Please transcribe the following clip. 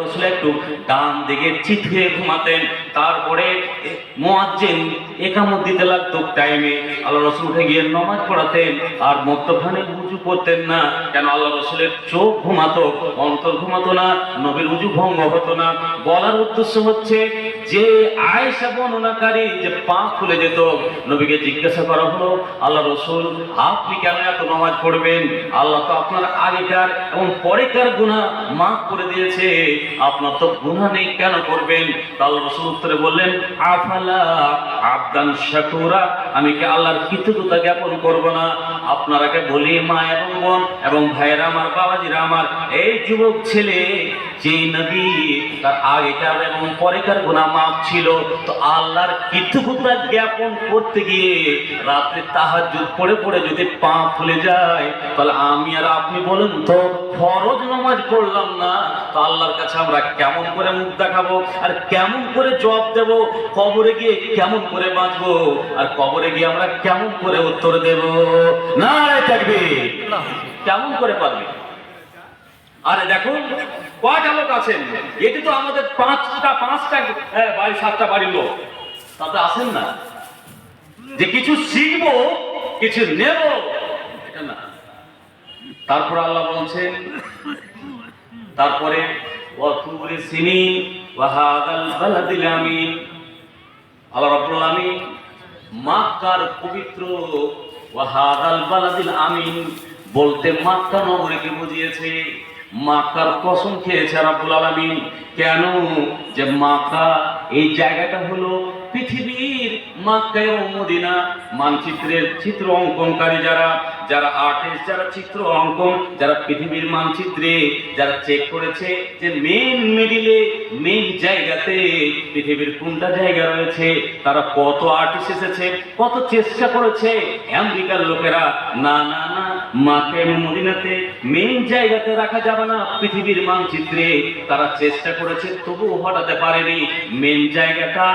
রাসূল একটু ডান দিকে চিত হয়ে ঘুমাতেন, তারপরে মুয়াজ্জিন ইকামত দিতে লাগতো টাইমে আল্লাহ রাসূল উঠে গিয়ে নামাজ পড়াতেন, আর মধ্যখানে উযু করতেন না। কেন? আল্লাহ রাসূলের চোখ ঘুমাতো, অন্তর ঘুমাতো না, নবীর উযু ভঙ্গ হতো না। বলার উদ্দেশ্য হচ্ছে যে আয়েশা বর্ণনাকারী যে পা খুলে যেত, নবীকে জিজ্ঞাসা করা হলো, আল্লাহ রাসূল আপনি কেন এত নামাজ পড়বেন? আল্লাহ তো আপনার আগেকার এবং পরেকার গুনাহ মাফ করে দিয়েছে, আপনার তো গুনাহ নেই, কেন করবেন? আল্লাহ রাসূল উত্তরে বললেন, আফালা আবদান শাকুরা, আমি কি আল্লাহর কৃতজ্ঞতা জ্ঞাপন করব না? আপনারাকে বলি মা এবং বোন এবং ভাইয়েরা আমার, বাবাজিরা আমার, এই যুবক ছেলে যে নবী তার আগেকার এবং পরেকার গুনাহ মাফ ছিল, তো আল্লাহর কৃতজ্ঞতা জ্ঞাপন করতে গিয়ে রাতে তাহাজ্জুদ পড়ে পড়ে যদি পা ফুলে যায়, তাহলে আমি আর আপনি বলেন তো ফরজ নামাজ পড়লাম না, তো আল্লাহর কাছে আমরা কেমন করে মুখ দেখাবো আর কেমন করে জবাব দেব? কবরে গিয়ে কেমন করে বাঁচবো আর কবরে গিয়ে আমরা কেমন করে উত্তর দেব? নারে তাকবীর! কেমন করে পারবে? আরে দেখুন কয়টা লোক আছেন, এটি তো আমাদের পাঁচটা বাড়ি, সাতটা বাড়ির লোক, তাতে আসেন না যে কিছু শিখবো কিছু নেব, এটা না। তারপর আল্লাহ বলছেন, তারপরে ওয়াতুরি সিনিন ওয়া হাদাল বালাদিল আমিন, আল্লাহ রাব্বুল আলামিন মক্কার পবিত্র ওয়া হাদাল বালাদিল আমিন বলতে মক্কা নগরীকে বুঝিয়েছে। মক্কার কসম খেয়েছে রাব্বুল আলামিন। কেন? যে মক্কা এই জায়গাটা হলো পৃথিবীর মক্কা এবং মদিনা মানচিত্রের চিত্র অঙ্কনকারী যারা আর্টিস্ট, যারা চিত্র অঙ্কন, যারা পৃথিবীর মানচিত্রে যারা চেক করেছে যে মেইন জায়গাতে পৃথিবীর কোনটা জায়গা রয়েছে, তারা কত আর্টিস্ট এসেছে, কত চেষ্টা করেছে আমেরিকার লোকেরা, না না না, মক্কা এবং মদিনাতে মেইন জায়গাতে রাখা যাবে না পৃথিবীর মানচিত্রে। তারা চেষ্টা করেছে তবুও হটাতে পারেনি মেইন জায়গাটা